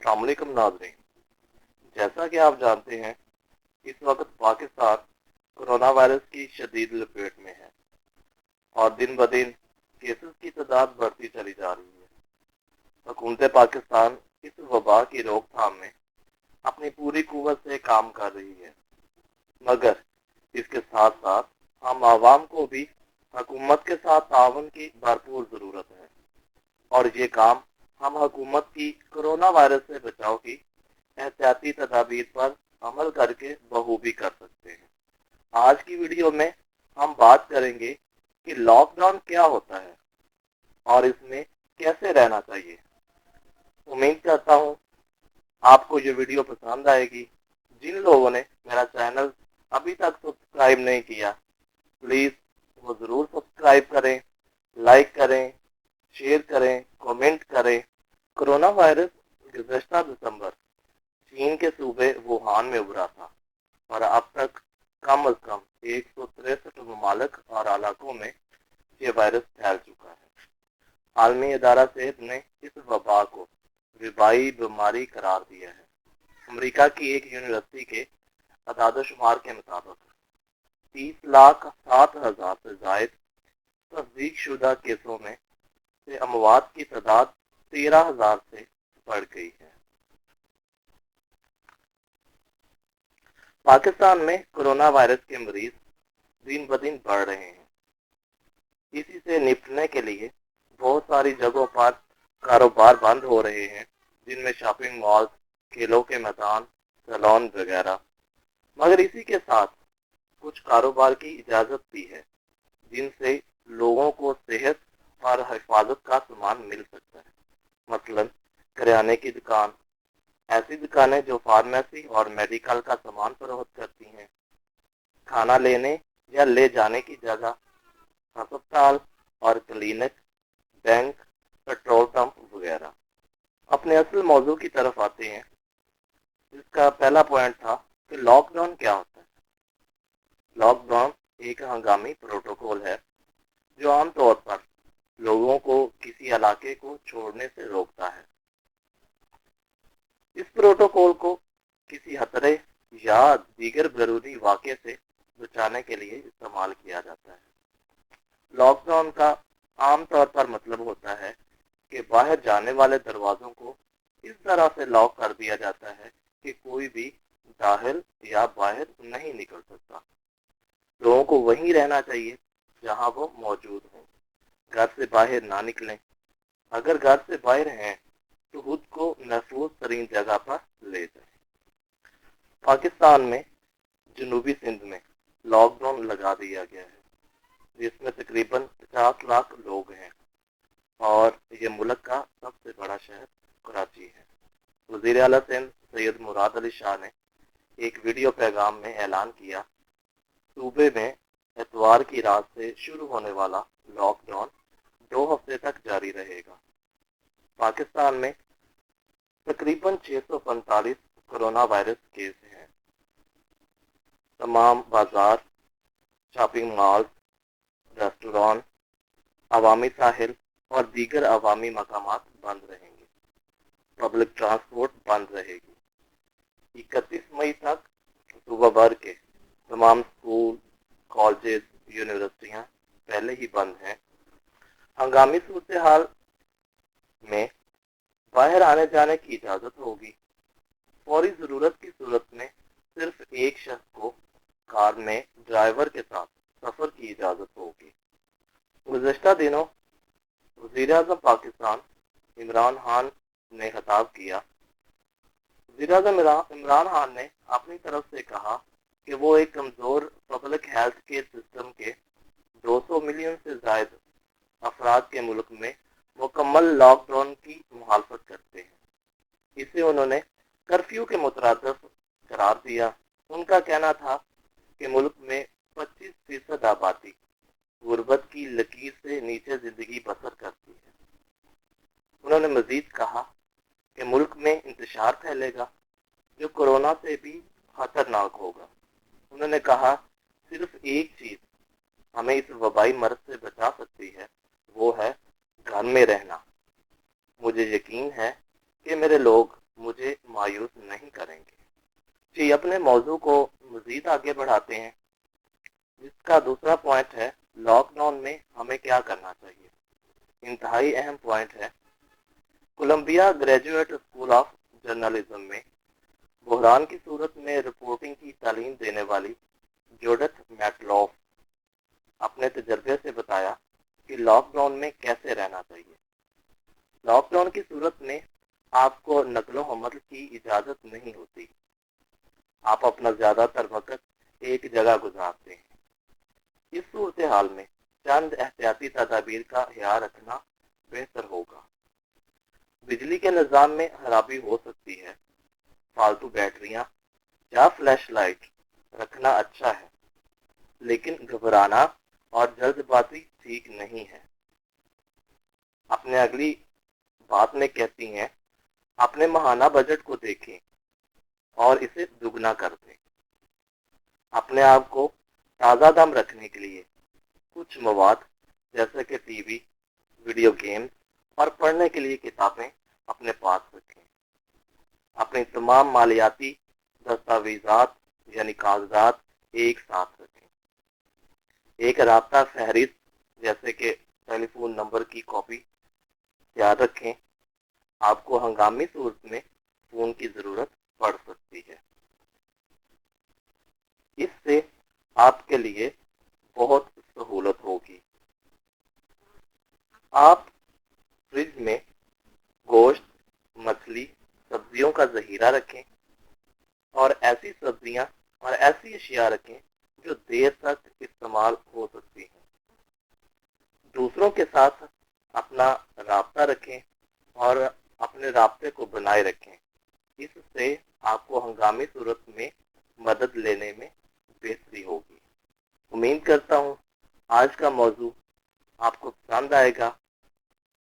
अस्सलाम वालेकुम नाज़रीन। जैसा कि आप जानते हैं, इस वक्त पाकिस्तान कोरोना वायरस की शदीद लपेट में है और दिन ब दिन केसेस की तादाद बढ़ती चली जा रही है। हुकूमत पाकिस्तान इस वबा की रोकथाम में अपनी पूरी कुव्वत से काम कर रही है, मगर इसके साथ साथ हम आवाम को भी हुकूमत के साथ ताउन की भरपूर ज़रूरत है और ये काम हम हुकूमत की कोरोना वायरस से बचाव की एहतियाती तदाबीर पर अमल करके बखूबी कर सकते हैं। आज की वीडियो में हम बात करेंगे कि लॉकडाउन क्या होता है और इसमें कैसे रहना चाहिए। उम्मीद करता हूँ आपको ये वीडियो पसंद आएगी। जिन लोगों ने मेरा चैनल अभी तक सब्सक्राइब नहीं किया, प्लीज़ वो ज़रूर सब्सक्राइब करें, लाइक करें, शेयर करें, कमेंट करें। कोरोना वायरस गुज़श्ता दिसंबर चीन के सूबे वुहान में उभरा था और अब तक कम अज कम 163 ममालिक और इलाकों में ये वायरस फैल चुका है। आलमी इदारा सेहत ने इस वबा को वबाई बीमारी करार दिया है। अमेरिका की एक यूनिवर्सिटी के अदाद-ओ-शुमार के मुताबिक 30,07,000 से जायद तस्दीक शुदा केसों में से अमवात की तादाद 13,000 से बढ़ गई है। पाकिस्तान में कोरोना वायरस के मरीज दिन ब दिन बढ़ रहे हैं। इसी से निपटने के लिए बहुत सारी जगहों पर कारोबार बंद हो रहे हैं, जिनमें शॉपिंग मॉल, खेलों के मैदान, सैलून वगैरह। मगर इसी के साथ कुछ कारोबार की इजाज़त भी है, जिनसे लोगों को सेहत और हिफाजत का सामान मिल सकता है। मसलन करियाने की दुकान, ऐसी दुकानें जो फार्मेसी और मेडिकल का सामान फरोख्त करती हैं, खाना लेने या ले जाने की जगह, अस्पताल और क्लिनिक, बैंक, पेट्रोल पंप वगैरह। अपने असल मौजू की तरफ आते हैं, जिसका पहला पॉइंट था कि लॉकडाउन क्या होता है। लॉकडाउन एक हंगामी प्रोटोकॉल है जो आमतौर पर लोगों को किसी इलाके को छोड़ने से रोकता है। इस प्रोटोकॉल को किसी खतरे या दीगर जरूरी वाक़े से बचाने के लिए इस्तेमाल किया जाता है। लॉकडाउन का आमतौर पर मतलब होता है कि बाहर जाने वाले दरवाजों को इस तरह से लॉक कर दिया जाता है कि कोई भी दाखिल या बाहर नहीं निकल सकता। लोगों को वहीं रहना चाहिए जहां वो मौजूद हों। घर से बाहर ना निकलें। अगर घर से बाहर हैं तो खुद को महफूज तरीन जगह पर ले जाएं। पाकिस्तान में जनूबी सिंध में लॉकडाउन लगा दिया गया है, जिसमें तकरीबन 50 लाख लोग हैं और ये मुल्क का सबसे बड़ा शहर कराची है। वज़ीर आला सिंध सैयद मुराद अली शाह ने एक वीडियो पैगाम में ऐलान किया, सूबे में इतवार की रात से शुरू होने वाला लॉकडाउन 2 हफ्ते तक जारी रहेगा। पाकिस्तान में तकरीबन 645 कोरोना वायरस केस हैं। तमाम बाजार, शॉपिंग मॉल्स, रेस्टोरेंट, अवामी साहिल और दीगर अवामी मकामात बंद रहेंगे। पब्लिक ट्रांसपोर्ट बंद रहेगी। 31 मई तक सुबह भर के तमाम स्कूल, कॉलेज, यूनिवर्सिटियां पहले ही बंद हैं। हंगामी सूरत हाल में बाहर आने जाने की इजाज़त होगी। फौरी ज़रूरत की सूरत में सिर्फ एक शख्स को कार में ड्राइवर के साथ सफ़र की इजाज़त होगी। गुज़श्ता दिनों वज़ीर-ए-आज़म पाकिस्तान इमरान खान ने खिताब किया। वज़ीर-ए-आज़म इमरान खान ने अपनी तरफ से कहा कि वो एक कमज़ोर पब्लिक हेल्थ केयर सिस्टम के 200 मिलियन से ज़ायद अफराद के मुल्क में मुकम्मल लॉकडाउन की मुखालफत करते हैं। इसे उन्होंने कर्फ्यू के मुतरादिफ करार दिया। उनका कहना था कि मुल्क में 25% आबादी गुर्बत की लकीर से नीचे जिंदगी बसर करती है। उन्होंने मजीद कहा कि मुल्क में इंतशार फैलेगा जो कोरोना से भी खतरनाक होगा। उन्होंने कहा, सिर्फ एक चीज़ हमें इस वबाई मर्ज से बचा सकती है, वो है घर में रहना। मुझे यकीन है कि मेरे लोग मुझे آئیے اپنے موضوع کو مزید آگے بڑھاتے ہیں، جس کا دوسرا پوائنٹ ہے لاک ڈاؤن میں ہمیں کیا کرنا چاہیے۔ انتہائی اہم پوائنٹ ہے۔ Columbia graduate school of journalism میں بحران کی صورت میں رپورٹنگ کی تعلیم دینے والی جوڈتھ میٹلوف اپنے تجربے سے بتایا کہ لاک ڈاؤن میں کیسے رہنا چاہیے۔ لاک ڈاؤن کی صورت میں آپ کو نقل و حمل کی اجازت نہیں ہوتی، آپ اپنا زیادہ تر وقت ایک جگہ گزارتے ہیں۔ اس صورتحال میں چند احتیاطی تدابیر کا خیال رکھنا بہتر ہوگا۔ بجلی کے نظام میں خرابی ہو سکتی ہے، فالتو بیٹریاں یا فلیش لائٹ رکھنا اچھا ہے، لیکن گھبرانا اور جلد بازی ٹھیک نہیں ہے۔ اپنے اگلی بات میں کہتی ہیں اپنے ماہانہ بجٹ کو دیکھیں اور اسے دگنا کر دیں۔ اپنے آپ کو تازہ دم رکھنے کے لیے کچھ مواد جیسے کہ ٹی وی، ویڈیو گیمز اور پڑھنے کے لیے کتابیں اپنے پاس رکھیں۔ اپنی تمام مالیاتی دستاویزات یعنی کاغذات ایک ساتھ رکھیں۔ ایک رابطہ فہرست جیسے کہ ٹیلی فون نمبر کی کاپی یاد رکھیں، آپ کو ہنگامی صورت میں فون کی ضرورت پڑ سکتی ہے۔ اس سے آپ کے لیے بہت سہولت ہوگی۔ آپ فریج میں گوشت، مچھلی، سبزیوں کا ذخیرہ رکھیں اور ایسی سبزیاں اور ایسی اشیاء رکھیں جو دیر تک استعمال ہو سکتی ہیں۔ دوسروں کے ساتھ اپنا رابطہ رکھیں اور اپنے رابطے کو بنائے رکھیں، اس سے آپ کو ہنگامی صورت میں مدد لینے میں بہتری ہوگی۔ امید کرتا ہوں آج کا موضوع آپ کو پسند آئے گا